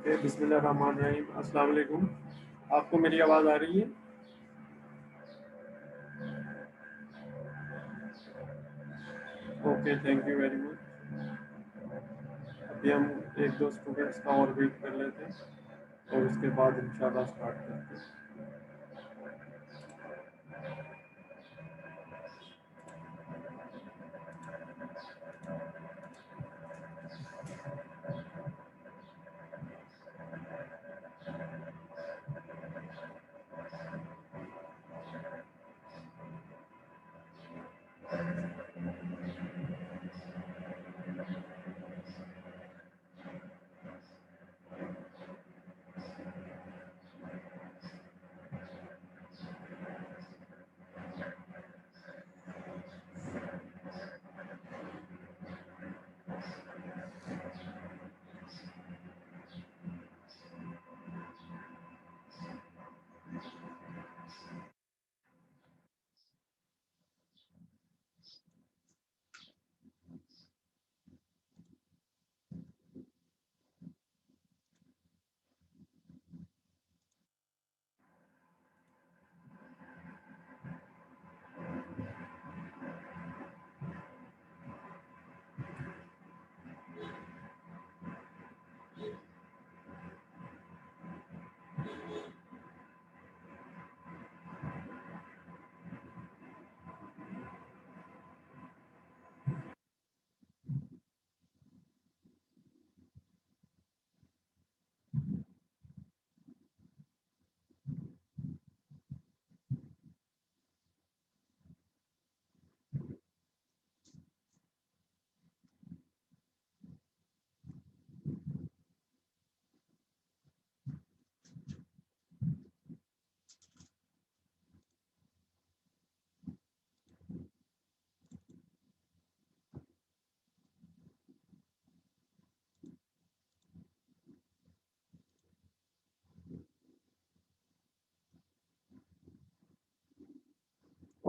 Okay, बिस्मिल्लाहिर्रहमानिर्रहीम। अस्सलाम वालेकुम। आपको मेरी आवाज़ आ रही है? Okay, thank you very much. अभी हम एक दो स्टूडेंट्स का और वेट कर लेते हैं और उसके बाद इंशाल्लाह स्टार्ट करते हैं।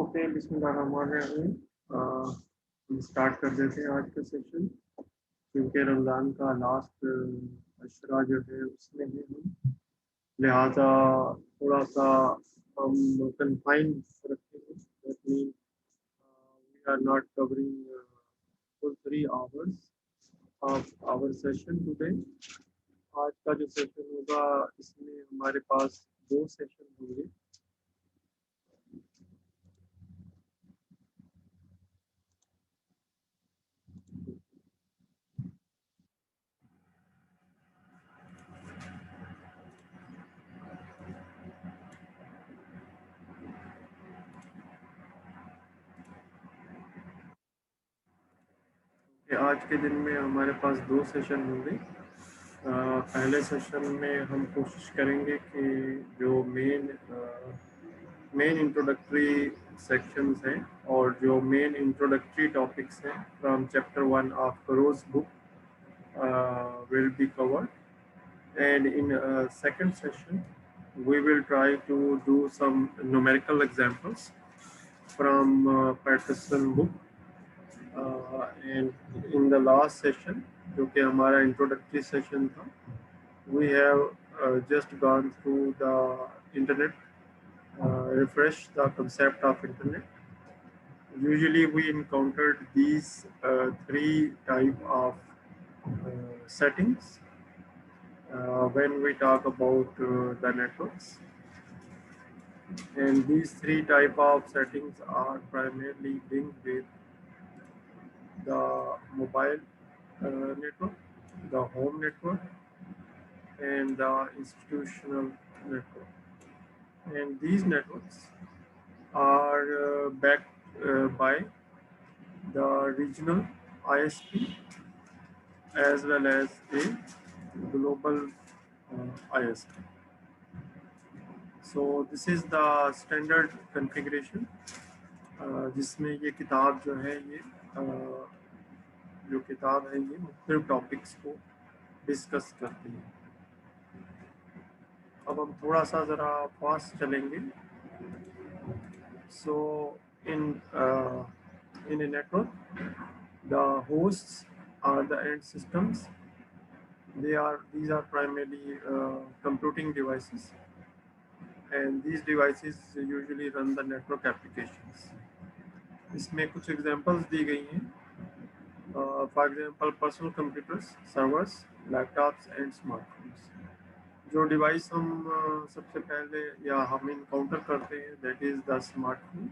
ओके, बिस्मिल्लाहिर्रहमानिर्रहीम। हम स्टार्ट कर देते हैं आज का सेशन, क्योंकि रमज़ान का लास्ट अशरा जो है उसमें है हम, लिहाजा थोड़ा सा हम कन्फाइन रखेंगे। That mean we are not covering full 3 hours of our session today. आज का जो सेशन होगा इसमें हमारे पास 2 सेशन होंगे। आज के दिन में हमारे पास 2 सेशन होंगे। पहले सेशन में हम कोशिश करेंगे कि जो मेन इंट्रोडक्टरी सेक्शंस हैं और जो मेन इंट्रोडक्टरी टॉपिक्स हैं from chapter 1 of करोज book will be covered, and in second session we will try to do some numerical examples from Patterson book. And in the last session, जो कि हमारा introductory session था, we have just gone through the internet, refresh the concept of internet. Usually we encountered these 3 type of settings when we talk about the networks. And these 3 type of settings are primarily linked with the mobile network, the home network, and the institutional network. And these networks are backed by the regional ISP as well as a global ISP. So this is the standard configuration, जिसमें ये किताब जो है ये जो किताब है ये मुख्तलिफ टॉपिक्स को डिस्कस करती है। अब हम थोड़ा सा ज़रा फास्ट चलेंगे। सो इन a network, the hosts are the end systems These are primarily computing devices, and these devices usually run the network applications. इसमें कुछ examples दी गई हैं. For example, personal computers, servers, laptops and smartphones. जो device हम सबसे पहले या हम इनकाउंटर करते हैं, that is the smartphone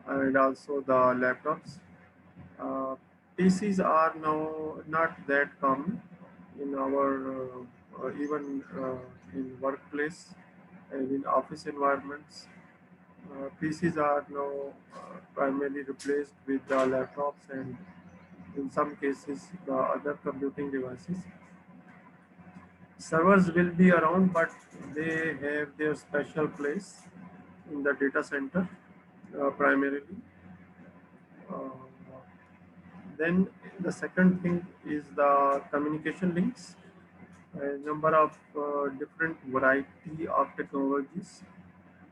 and also the laptops. Uh, PCs are now not that common in our even in workplace and in office environments. PCs are now primarily replaced with the laptops and in some cases the other computing devices. Servers will be around, but they have their special place in the data center primarily. Uh, then the second thing is the communication links. A number of different variety of technologies.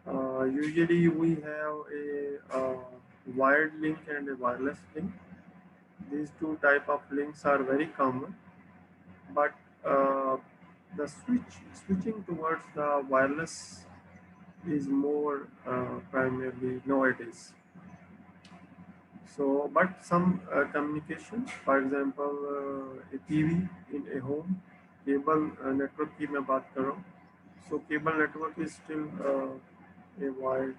Usually we have a wired link and a wireless link. These two type of links are very common, but the switching towards the wireless is more primarily nowadays. So, but some communication, for example, a TV in a home, cable network की मैं बात कर रहा हूँ. So, cable network is still a wide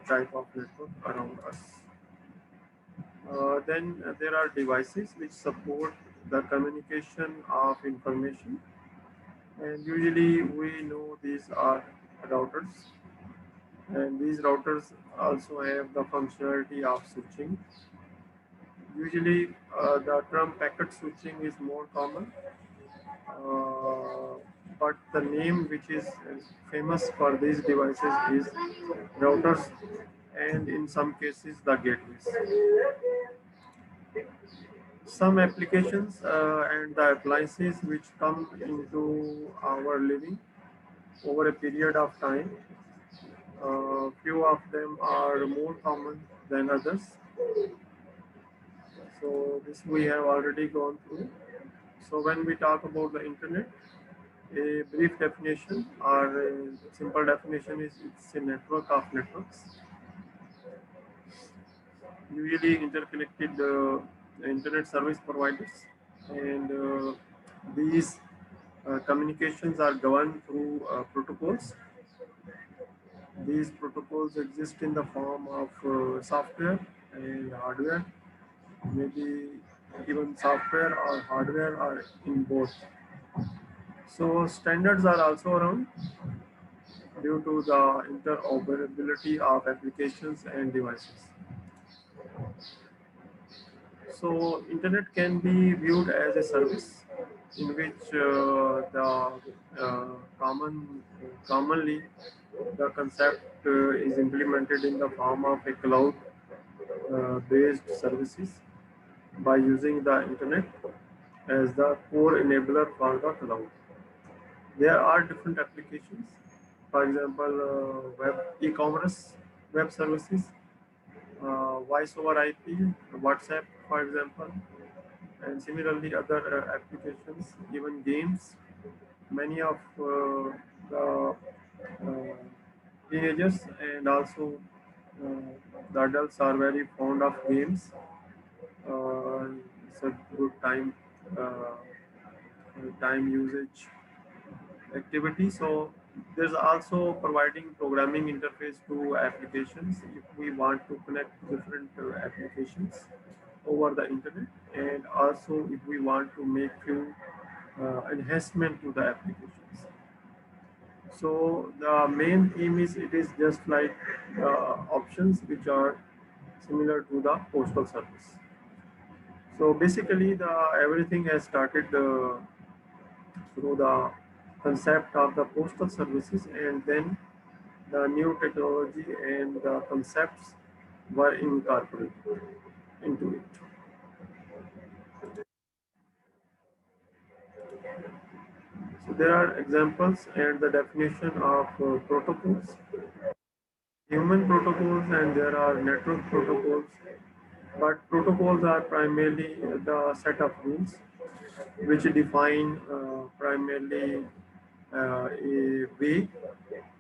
type of network around us. Then there are devices which support the communication of information, and usually we know these are routers, and these routers also have the functionality of switching. Usually the term packet switching is more common, uh, but the name which is famous for these devices is routers and in some cases the gateways. Some applications and the appliances which come into our living over a period of time, few of them are more common than others. So this we have already gone through. So when we talk about the internet, a brief definition or a simple definition is it's a network of networks, usually interconnected internet service providers, and these communications are governed through protocols. These protocols exist in the form of software and hardware, maybe even software or hardware are in both. So standards are also around due to the interoperability of applications and devices. So internet can be viewed as a service in which the commonly the concept is implemented in the form of a cloud based services by using the internet as the core enabler for the cloud. There are different applications, for example, web e-commerce, web services, voice over IP, WhatsApp, for example, and similarly other applications, even games. Many of the teenagers and also the adults are very fond of games. It's a good time usage activity. So there's also providing programming interface to applications if we want to connect different applications over the internet, and also if we want to make few enhancement to the applications. So the main theme is it is just like options which are similar to the postal service. So basically, the everything has started through the concept of the postal services, and then the new technology and the concepts were incorporated into it. So there are examples and the definition of protocols, human protocols, and there are network protocols. But protocols are primarily the set of rules which define primarily a way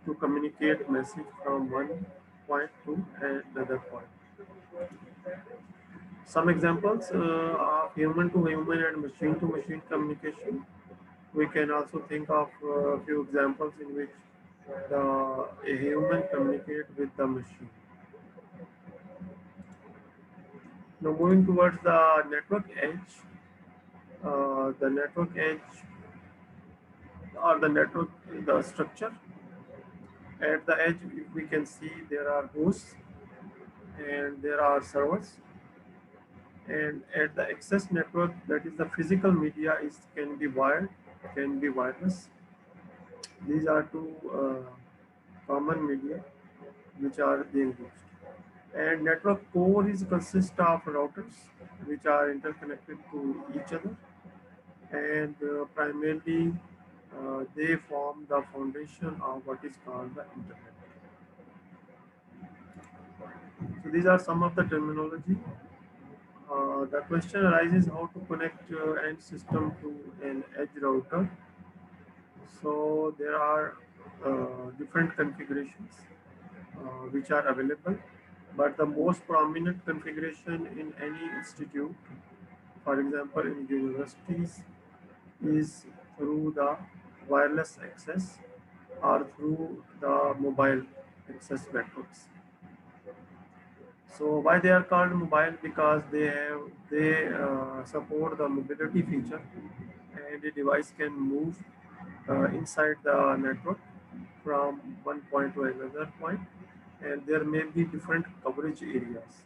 to communicate message from one point to another point. Some examples are human to human and machine to machine communication. We can also think of a few examples in which a human communicate with the machine. Now moving towards the network edge, the network edge or the network, the structure. At the edge, we can see there are hosts and there are servers. And at the access network, that is the physical media, is can be wired, can be wireless. These are two common media which are being used. And network core is consist of routers which are interconnected to each other, and primarily they form the foundation of what is called the internet. So these are some of the terminology. The question arises how to connect end system to an edge router. So there are different configurations which are available, but the most prominent configuration in any institute, for example in universities, is through the wireless access or through the mobile access networks. So why they are called mobile? Because they support the mobility feature, and the device can move inside the network from one point to another point, and there may be different coverage areas.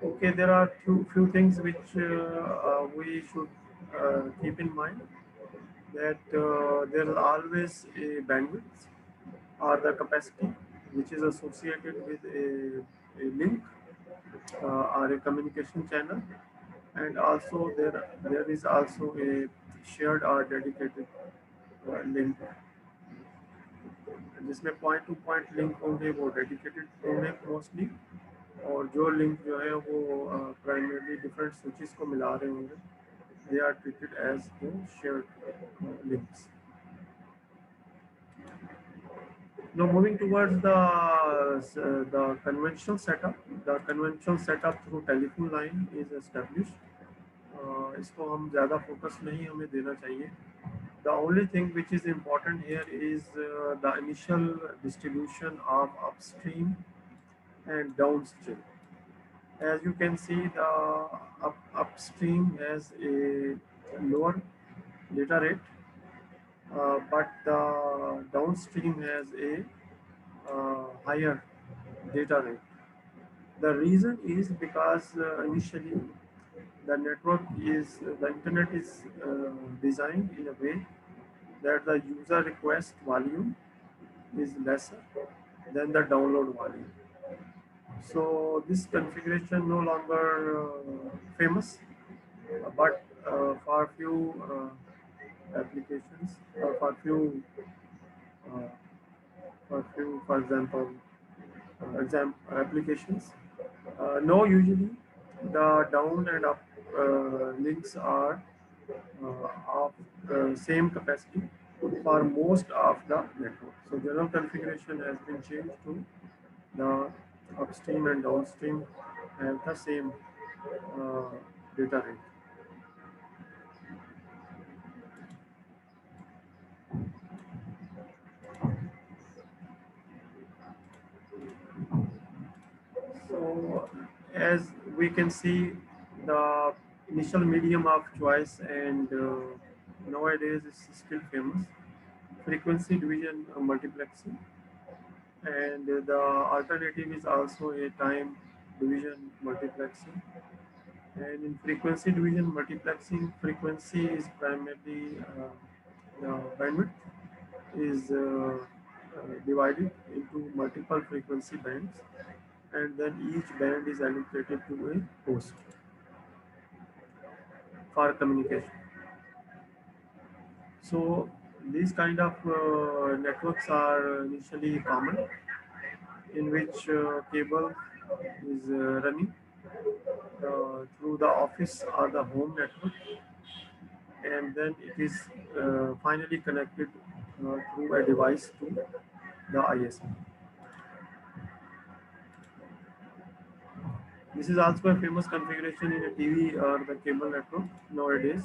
Okay, there are few things which we should keep in mind, that there is always a bandwidth or the capacity which is associated with a link or a communication channel, and also there is also a shared or dedicated link, जिसमें point two point link होंगे वो dedicated होंगे mostly, और जो link जो है वो primarily different switches को मिला रहे होंगे, they are treated as the shared links. Now moving towards the conventional setup. The conventional setup through telephone line is established. इसको हम ज़्यादा फोकस नहीं हमें देना चाहिए. The only thing which is important here is the initial distribution of upstream and downstream. As you can see, the upstream has a lower data rate, but the downstream has a higher data rate. The reason is because initially the internet is designed in a way that the user request volume is lesser than the download volume. So this configuration no longer famous, but for few applications, or uh, for example, applications. No, usually the down and up links are of same capacity for most of the network. So general configuration has been changed to the upstream and downstream have the same uh, data rate. So as we can see, the initial medium of choice and nowadays is still famous, frequency division multiplexing, and the alternative is also a time division multiplexing. And in frequency division multiplexing, frequency is primarily the bandwidth is divided into multiple frequency bands, and then each band is allocated to a host for communication. So these kind of networks are initially common, in which cable is running through the office or the home network, and then it is finally connected through a device to the ISP. This is also a famous configuration in a TV or the cable network nowadays.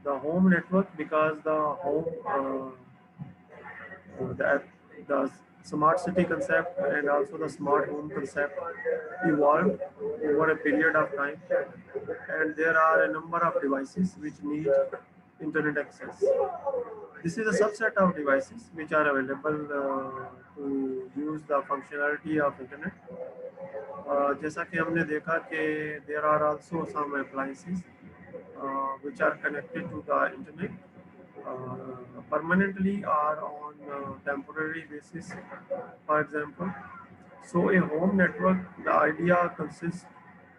The home network, because the home that the smart city concept and also the smart home concept evolved over a period of time, and there are a number of devices which need internet access. This is a subset of devices which are available to use the functionality of internet. जैसा कि हमने देखा कि there are also some appliances which are connected to the internet permanently or on temporary basis. For example, so a home network, the idea consists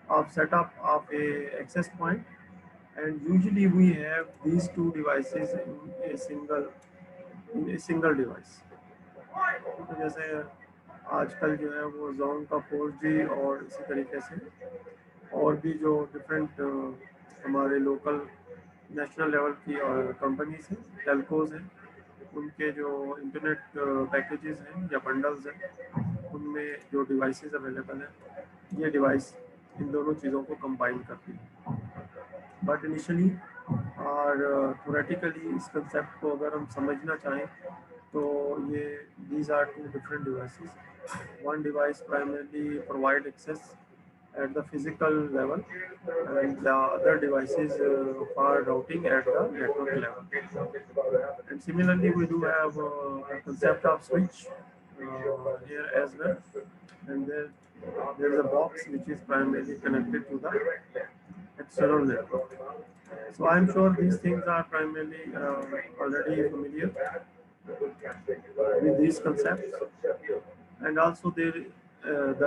of setup of a access point, and usually we have these two devices in a single device. तो जैसे आजकल जो है वो zone का 4G और इसी तरीके से और भी जो डिफरेंट हमारे लोकल नेशनल लेवल की और कंपनीज हैं, टेलकोज हैं, उनके जो इंटरनेट पैकेजेस हैं या बंडल्स हैं, उनमें जो डिवाइसेस अवेलेबल हैं, ये डिवाइस इन दोनों चीज़ों को कंबाइन करती है. बट इनिशियली और थोरेटिकली इस कंसेप्ट को अगर हम समझना चाहें तो ये these are two different devices. One device primarily provide access at the physical level, and the other devices for routing at the network level. And similarly, we do have a concept of switch here as well, and there is a box which is primarily connected to the external network. So I'm sure these things are primarily already familiar with these concepts, and also the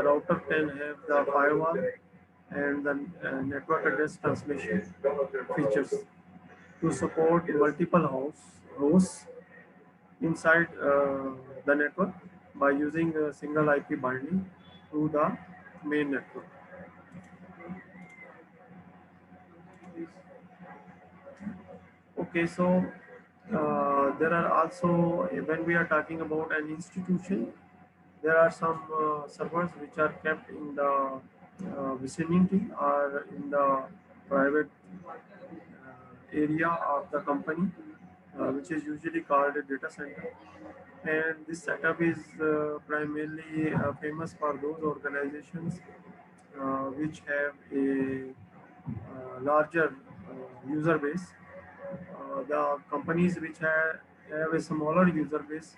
router can have the firewall and the network address transmission features to support multiple hosts inside the network by using a single IP binding to the main network. Okay, so there are also, when we are talking about an institution, there are some servers which are kept in the vicinity or in the private area of the company, which is usually called a data center. And this setup is primarily famous for those organizations which have a larger user base. The companies which have a smaller user base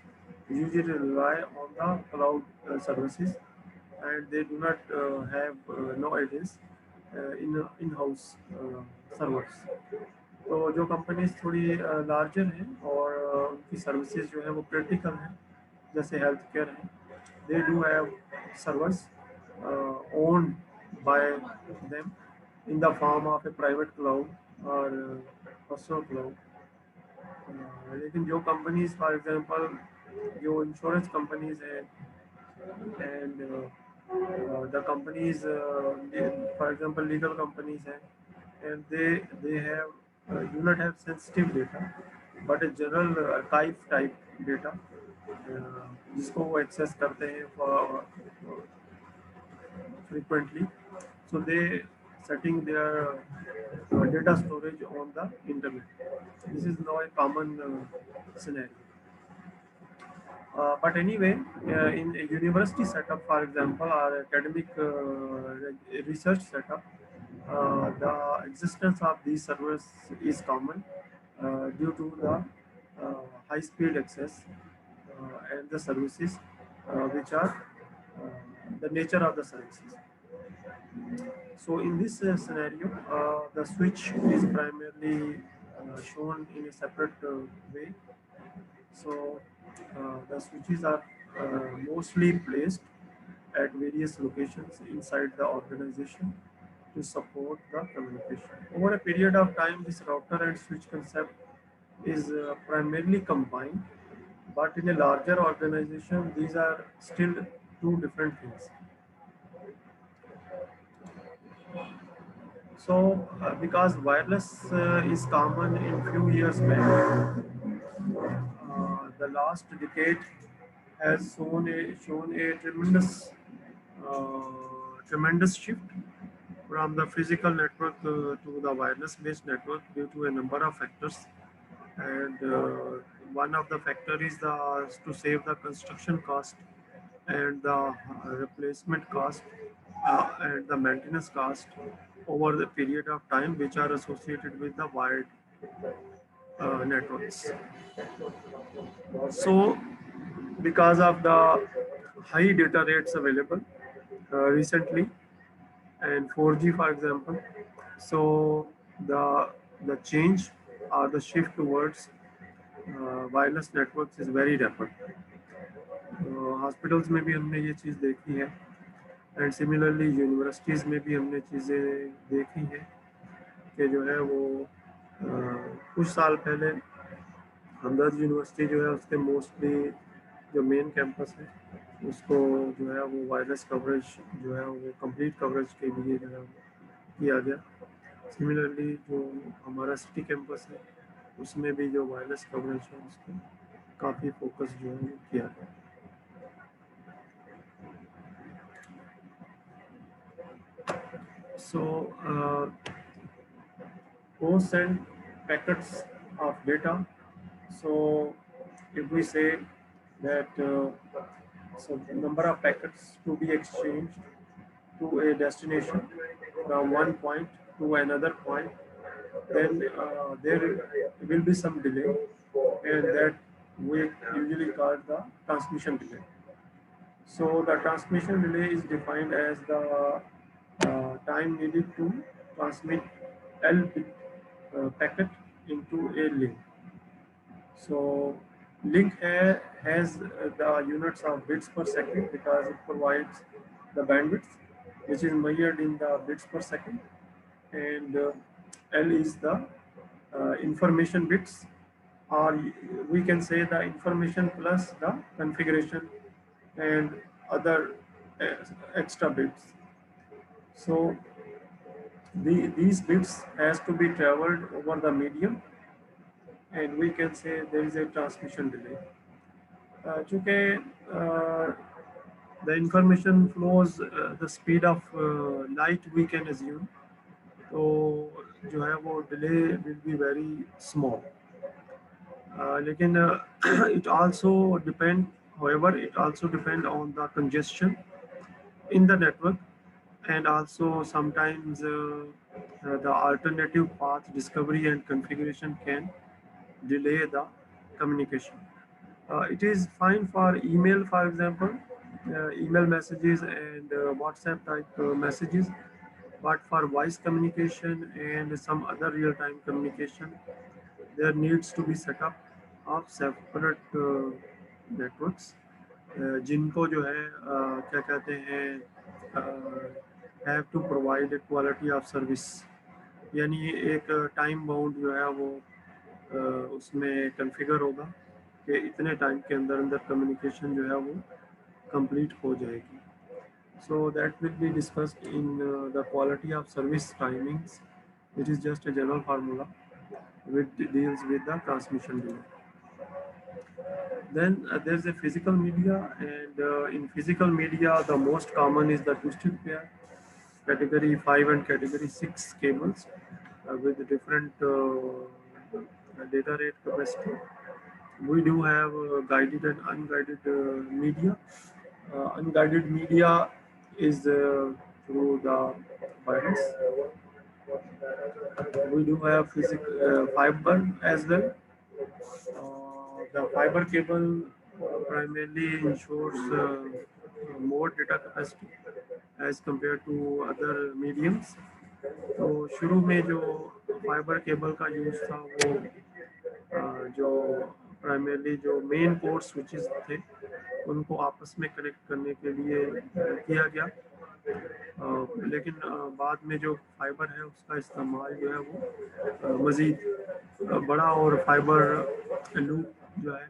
usually rely on the cloud services, and they do not have nowadays in-house servers. तो जो companies थोड़ी larger हैं और उनकी services जो है वो critical हैं, जैसे हेल्थ केयर है, they do have servers owned by them in the form of A private cloud और पर्सनल क्लाउड. लेकिन जो कंपनीज फॉर एग्जांपल जो इंश्योरेंस कंपनीज हैं and the companies for example legal companies and they have do not have sensitive data but a general archive type data जिसको वो access करते हैं frequently, so they setting their data storage on the internet. This is now a common scenario. But anyway, in a university setup, for example, or academic research setup, the existence of these servers is common due to the high-speed access and the services which are the nature of the services. So in this scenario, the switch is primarily shown in a separate way. So the switches are mostly placed at various locations inside the organization to support the communication. Over a period of time, this router and switch concept is primarily combined, but in a larger organization, these are still two different things. So because wireless is common in few years back, the last decade has shown a tremendous shift from the physical network to the wireless based network due to a number of factors. And one of the factor is the to save the construction cost and the replacement cost and the maintenance cost over the period of time which are associated with the wired networks. So because of the high data rates available recently and 4G for example, so the the change or the shift towards wireless networks is very rapid. Hospitals में भी हमने ये चीज़ देखी है and similarly universities में भी हमने चीज़ें देखी हैं कि जो है वो कुछ साल पहले हमदर्द यूनिवर्सिटी जो है उसके मोस्टली जो मेन कैंपस है उसको जो है वो वायरलेस कवरेज जो है वो कंप्लीट कवरेज के लिए जो है किया गया। सिमिलरली जो हमारा सिटी कैंपस है उसमें भी जो वायरलेस कवरेज है उसको काफ़ी फोकस जो है वो किया गया। So posts and packets of data. So if we say that so the number of packets to be exchanged to a destination from one point to another point, then there will be some delay, and that we usually call the transmission delay. So the transmission delay is defined as the time needed to transmit L bit packet into a link. So link has the units of bits per second because it provides the bandwidth which is measured in the bits per second, and L is the information bits, or we can say the information plus the configuration and other uh, extra bits. So these bits has to be traveled over the medium, and we can say there is a transmission delay. चूँकि the information flows the speed of light we can assume, तो जो है वो delay will be very small. लेकिन it also depend, however, it also depend on the congestion in the network, and also sometimes the alternative path discovery and configuration can delay the communication. It is fine for email, for example, email messages and WhatsApp type messages, but for voice communication and some other real-time communication, there needs to be set up of separate networks, जिनको जो है क्या कहते हैं have to provide quality of service, यानी एक time bound जो है वो उसमें कॉन्फ़िगर होगा कि इतने टाइम के अंदर अंदर कम्युनिकेशन जो है वो कंप्लीट हो जाएगी. So that will be discussed in the quality of service timings. It is just a general formula which deals with the transmission delay. Then there's a physical media, and in physical media the most common is the twisted pair, category 5 and category 6 cables with different data rate capacity. We do have guided and unguided media. Unguided media is through the wireless. We do have fiber as well. The fiber cable primarily ensures more data capacity as compared to other mediums. तो शुरू में जो fibre cable का use था वो जो primarily जो main port switches थे उनको आपस में कनेक्ट करने के लिए किया गया, लेकिन बाद में जो फाइबर है उसका इस्तेमाल जो है वो मज़ीद बड़ा और फाइबर लूप जो है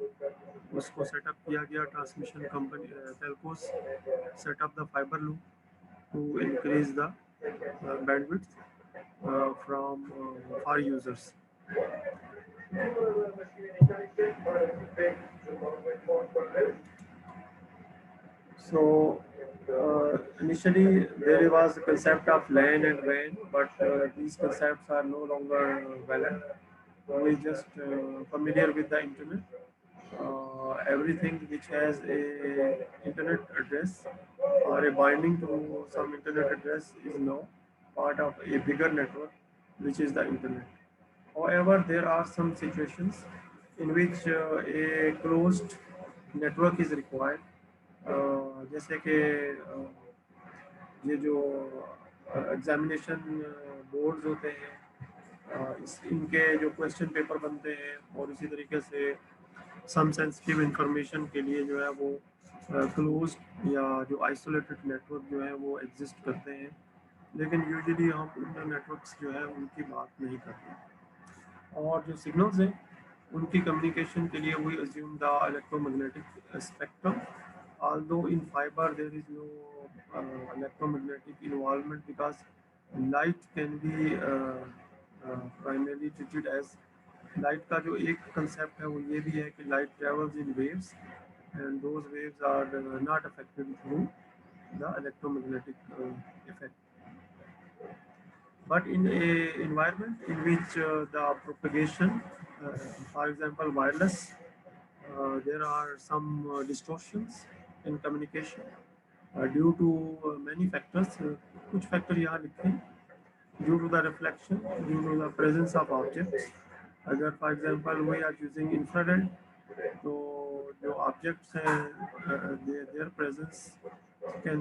उसको सेटअप किया गया. Transmission company telcos setup the fibre loop to increase the bandwidth, from our users. So initially there was a concept of LAN and WAN, but these concepts are no longer valid. We just familiar with the internet. Everything which has a internet address or a binding to some internet address is now part of a bigger network, which is the internet. However, there are some situations in which a closed network is required. जैसे कि ये जो examination boards होते हैं, इस इनके जो question paper बनते हैं, और इसी तरीके से सम सेंसिटिव इंफॉर्मेशन के लिए जो है वो क्लोज या जो आइसोलेटेड नेटवर्क जो है वो एग्जिस्ट करते हैं, लेकिन यूजुअली हम उन नेटवर्क्स जो है उनकी बात नहीं करते। और जो सिग्नल्स हैं उनकी कम्युनिकेशन के लिए we assume the electromagnetic spectrum, although in fiber there is no electromagnetic involvement because light can be primarily treated as light का जो एक concept है वो ये भी है कि light travels in waves and those waves are not affected through the electromagnetic effect. But in a environment in which the propagation, for example wireless, there are some distortions in communication due to many factors. कुछ factor यहाँ लिखे हैं, due to the reflection, due to the presence of objects. अगर for example we are using infrared, तो जो objects हैं their presence can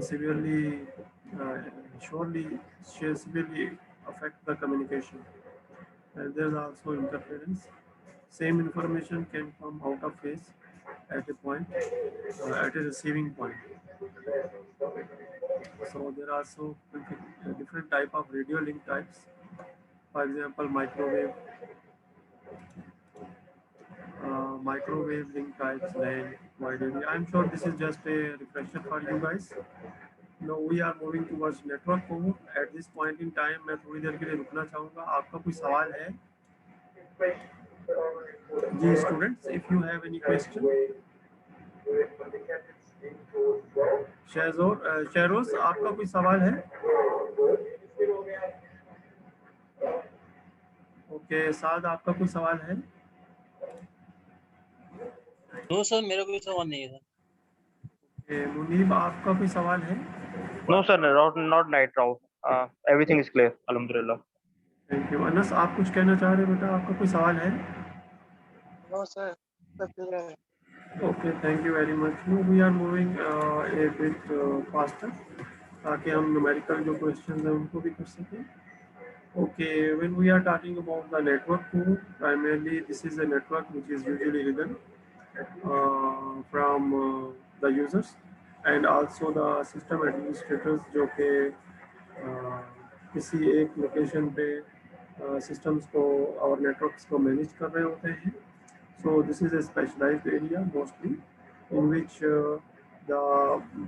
surely severely affect the communication, and there's also interference. Same information can come out of phase at a point, at a receiving point. So there are also different type of radio link types. For example, microwave link types, LAN, wide area. I'm sure this is just a refresher for you guys. Now we are moving towards network core. At this point in time, मैं थोड़ी देर के लिए रुकना चाहूँगा। आपका कोई सवाल है? जी students, if you have any question. Sheroz, आपका कोई सवाल है? ओके साद, आपका कोई सवाल है? नो सर, मेरा कोई सवाल नहीं है। ओके मुनीब, आपका कोई सवाल है? No sir, not right now. Everything is clear, alhamdulillah. Thank you. Anas, आप कुछ कहना चाह रहे हैं बेटा? आपका कोई सवाल है? नो सर, सब क्लियर है। Okay, thank you very much. We are moving a bit faster ताकि हम न्यूमेरिकल जो क्वेश्चंस हैं उनको भी कर सकें। Okay, when we are talking about the network core, primarily this is a network which is usually written from the users and also the system administrators, जो कि किसी एक लोकेशन पे सिस्टम्स को और नेटवर्क्स को मैनेज कर रहे होते हैं। So this is a specialized area mostly in which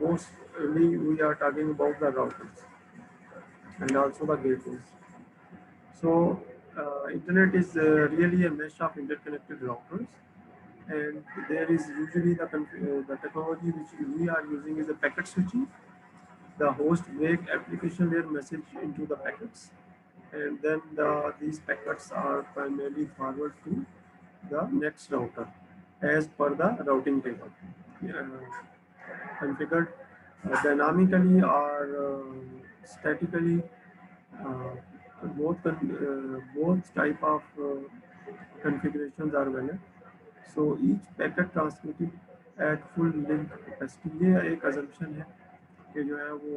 mostly we are talking about the routers and also the gateways. So internet is really a mesh of interconnected routers, and there is usually the technology which we are using is a packet switching. The host break application layer message into the packets, and then these packets are primarily forwarded to the next router as per the routing table, configured dynamically or statically. Both type of configurations are valid. So each packet transmitted at full link capacity. ये एक assumption है कि जो है वो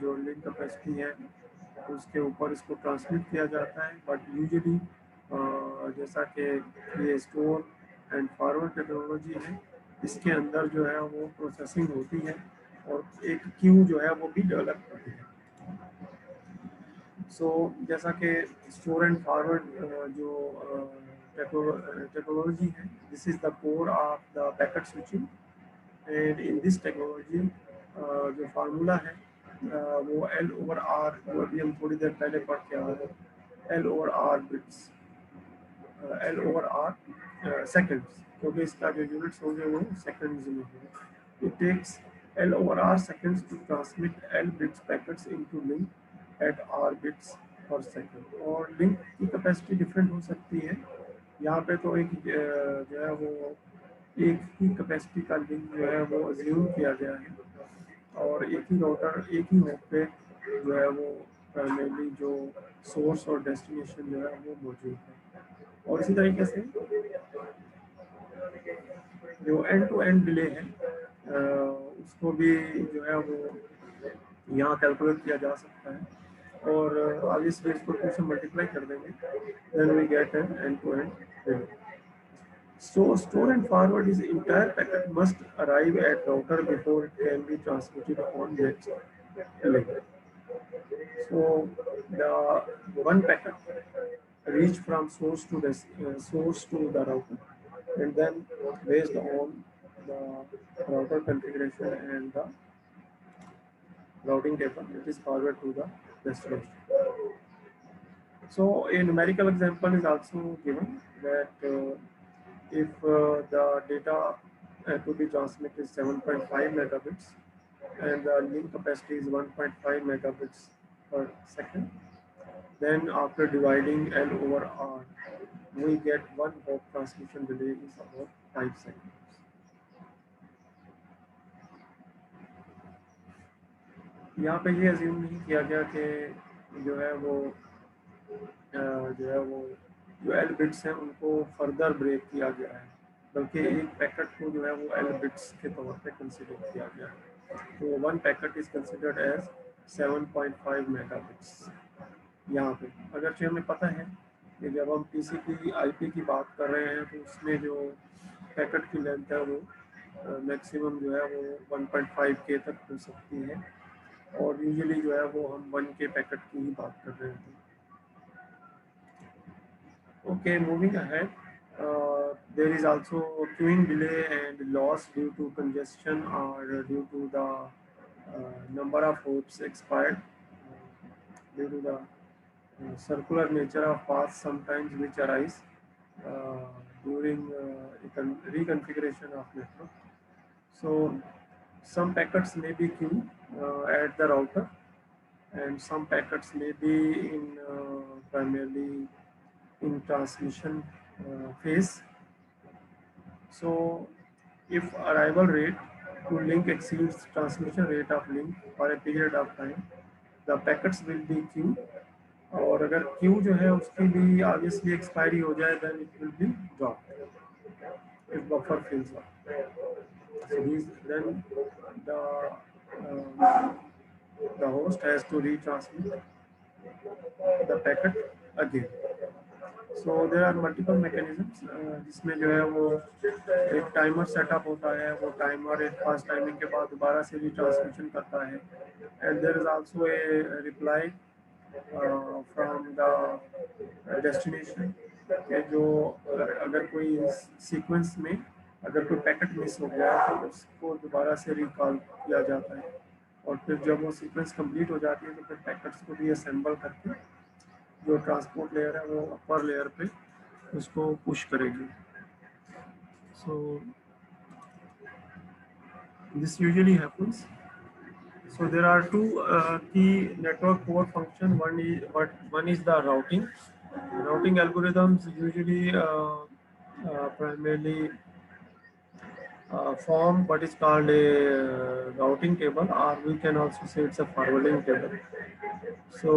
जो link capacity है उसके ऊपर इसको ट्रांसमिट किया जाता है, बट यूजुअली जैसा कि ये स्टोर एंड फॉरवर्ड टेक्नोलॉजी है, इसके अंदर जो है वो प्रोसेसिंग होती है और एक क्यू जो है वो भी डेवलप होती है। सो जैसा कि स्टोर एंड फॉरवर्ड जो टेक्नोलॉजी है, this is the core of the packet switching, and in this technology जो फार्मूला है वो L/R जो अभी हम थोड़ी देर पहले पढ़ के आ रहे हैं, L/R बिट्स, L/R सेकेंड्स, क्योंकि इसका जो यूनिट्स होंगे वो सेकेंड्स में होंगे। It takes L/R seconds to transmit L bits packets into link at R bits per second। और लिंक की कैपेसिटी डिफरेंट हो सकती है। यहाँ पे तो एक जो है वो एक ही कैपेसिटी का लिंक जो है वो अज्यूम किया गया है, और एक ही राउटर एक ही होप पे जो है वो प्राइमरली जो सोर्स और डेस्टिनेशन जो है वो मौजूद है। और इसी तरीके से जो एंड टू एंड डिले है उसको भी जो है वो यहाँ कैलकुलेट किया जा सकता है, और आगे इस को 2 से मल्टीप्लाई कर देंगे, then we get an end to end delay. So store and forward is entire packet must arrive at router before it can be transmitted on next link. So the one packet reach from source to the router, and then based on the router configuration and the routing table, it is forwarded to the destination. So a numerical example is also given that if the data to be transmitted is 7.5 megabits and the link capacity is 1.5 megabits per second, then after dividing L/R, we get one hop transmission delay is about 5 seconds. यहाँ पे ये assume नहीं किया गया कि जो है वो जो एल बिट्स हैं उनको फर्दर ब्रेक किया गया है, बल्कि एक पैकेट को जो है वो एल बिट्स के तौर पे कंसिडर किया गया है। तो one packet is considered as 7.5 megabits. यहाँ पे अगर हमें पता है कि जब हम टीसीपी आईपी की बात कर रहे हैं तो उसमें जो पैकेट की लेंथ है वो मैक्सिमम जो है वो 1.5 के तक हो सकती है, और यूजुअली जो है वो हम 1 के पैकेट की ही बात कर रहे हैं। Okay, moving ahead, there is also queuing delay and loss due to congestion or due to the number of hops expired, due to the circular nature of paths sometimes which arise during reconfiguration of network. So some packets may be queued at the router, and some packets may be in primarily in transmission phase. So if arrival rate to link exceeds transmission rate of link for a period of time, the packets will be queued, और अगर Q जो है उसकी भी obviously expiry हो जाए then it will be dropped if buffer fills up. So then the host has to retransmit the packet again. So there are multiple mechanisms जिसमें जो है वो एक टाइमर सेटअप होता है, वो टाइमर एक फास्ट टाइमिंग के बाद दोबारा से भी ट्रांसमिशन करता है, and there is also a reply from the destination के जो अगर कोई सीक्वेंस में अगर कोई पैकेट मिस हो गया तो उसको दोबारा से रिकॉल किया जाता है, और फिर जब वो सीक्वेंस कंप्लीट हो जाती है तो फिर पैकेट्स को भी असेंबल करके जो ट्रांसपोर्ट लेयर है वो अपर लेयर पे उसको पुश करेगी। So this usually happens. So there are two key network core function, one is the routing algorithms usually primarily form what is called a routing table, or we can also say it's a forwarding table. So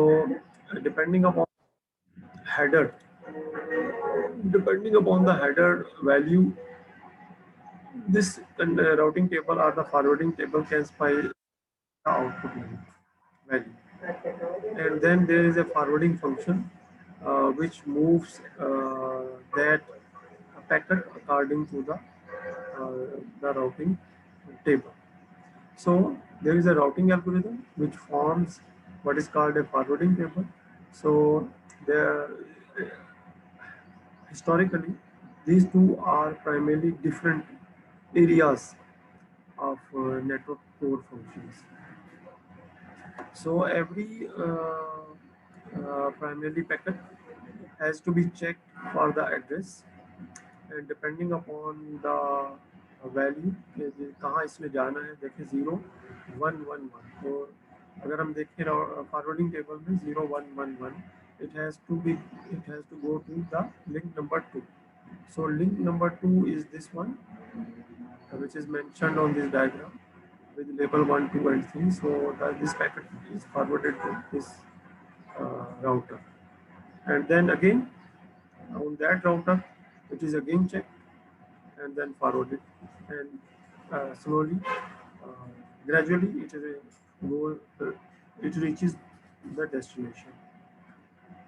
depending upon the header value, this routing table or the forwarding table can spy the output value, and then there is a forwarding function which moves that packet according to the routing table. So there is a routing algorithm which forms what is called a forwarding table. So there historically these two are primarily different areas of network core functions. So every primarily packet has to be checked for the address, and depending upon the value कि कहाँ इसमें जाना है, देखें 0111, तो अगर हम देखें फॉरवर्डिंग टेबल में 0111, it has to go to the link number 2. So link number 2 is this one, which is mentioned on this diagram with label 1, 2, and 3. So this packet is forwarded to this router, and then again on that router it is again checked and then forwarded, and slowly, gradually it reaches the destination.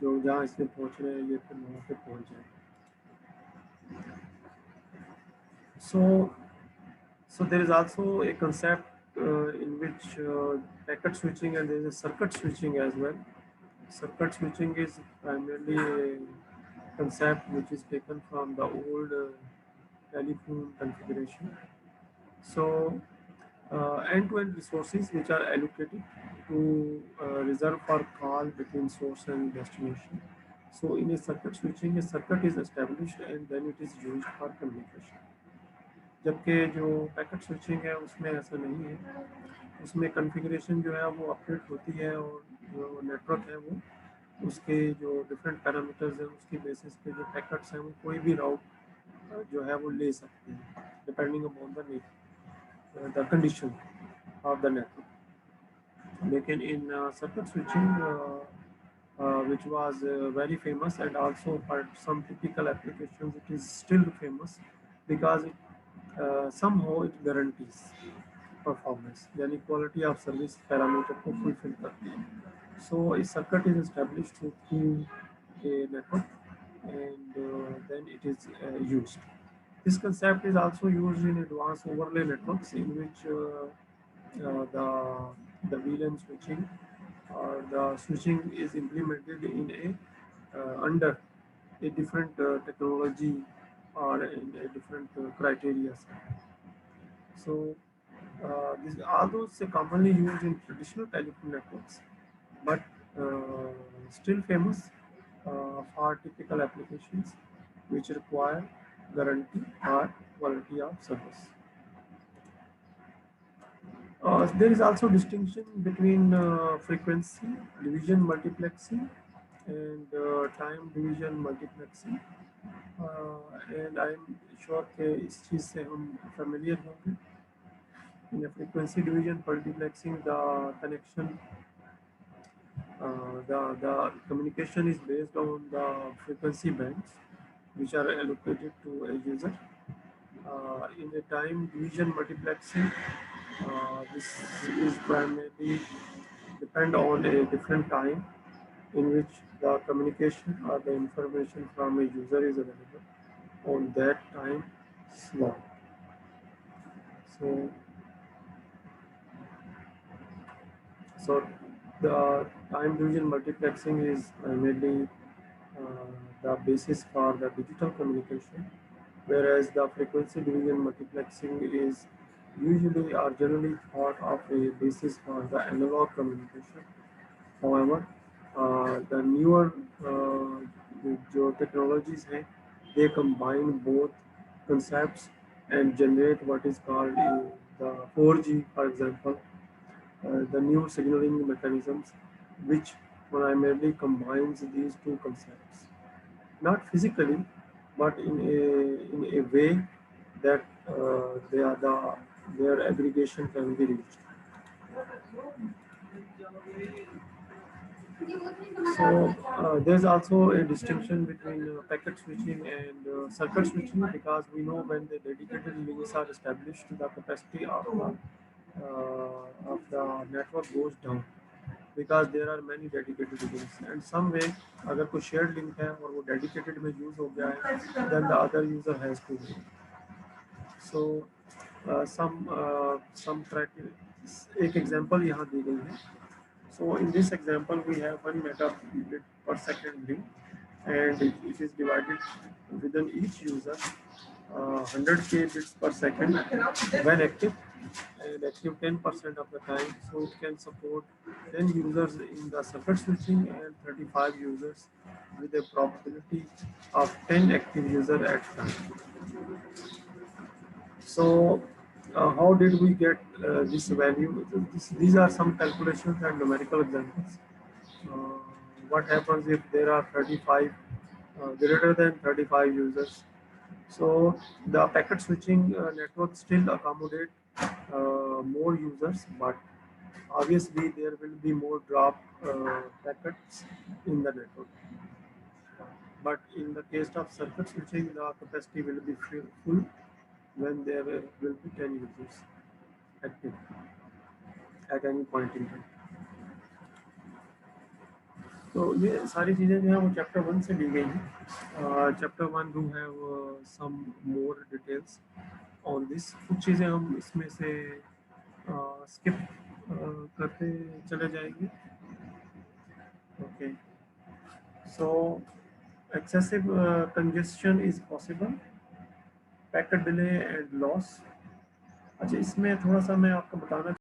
जो जहाँ इसमें पहुँच रहे हैं, ये फिर वहाँ पे पहुँच जाए. So there is also a concept in which packet switching, and there is a circuit switching as well. Circuit switching is primarily a concept which is taken from the old telephone configuration. So end-to-end resources which are allocated to reserve for call between source and destination. So in a circuit switching, a circuit is established and then it is used for communication. जबकि जो packet switching है उसमें ऐसा नहीं है, उसमें configuration जो है वो अपडेट होती है, और जो नेटवर्क है वो उसके जो डिफरेंट पैरामीटर्स हैं उसकी बेसिस पे जो पैकेट्स हैं वो कोई भी राउट जो है वो ले सकते हैं depending upon the condition of the network. लेकिन in circuit switching which was very famous, and also for some typical applications it is still famous because somehow it guarantees performance, यानी quality of service parameter को fulfill करती है. So a circuit is established through a network, and then it is used. This concept is also used in advanced overlay networks in which the VLAN switching or the switching is implemented in a under a different technology or in a different criteria. So these are those commonly used in traditional telephone networks, but still famous for typical applications which require guarantee or quality of service. There is also distinction between frequency division multiplexing and time division multiplexing, and I am sure कि इस चीज़ से हम familiar होंगे. In a frequency division multiplexing, the connection, the communication is based on the frequency bands which are allocated to a user. In a time division multiplexing, this is primarily depend on a different time in which the communication or the information from a user is available on that time slot. So the time division multiplexing is primarily the basis for the digital communication, whereas the frequency division multiplexing is usually or generally thought of a basis for the analog communication. However, the newer जो technologies हैं, they combine both concepts and generate what is called the 4G, for example, the new signaling mechanisms, which primarily combines these two concepts, not physically, but in a way that their aggregation can be reached. So there's also a distinction between packet switching and circuit switching, because we know when the dedicated links are established, the capacity of the network goes down, because there are many dedicated links, and some way अगर कोई shared link है और वो dedicated में use हो गया है, then the other user has to wait. So some criteria, एक example यहाँ दी गई है. So in this example, we have 1 megabit per second link, and it is divided within each user 100k bits per second when active, and active 10% of the time. So it can support 10 users in the circuit switching and 35 users with a probability of 10 active users at time. So how did we get this value? These are some calculations and numerical examples. What happens if there are 35 greater than 35 users? So the packet switching network still accommodate more users, but obviously there will be more drop packets in the network. But in the case of circuit switching, the capacity will be full when there will be 10 users active at any point in time. तो ये सारी चीज़ें जो है वो chapter 1 से ली गई हैं. Chapter 1 do have some more details on this. कुछ चीज़ें हम इसमें से स्किप करते चले जाएंगे. Okay. So excessive congestion is possible, packet delay and loss. अच्छा, इसमें थोड़ा सा मैं आपको बताना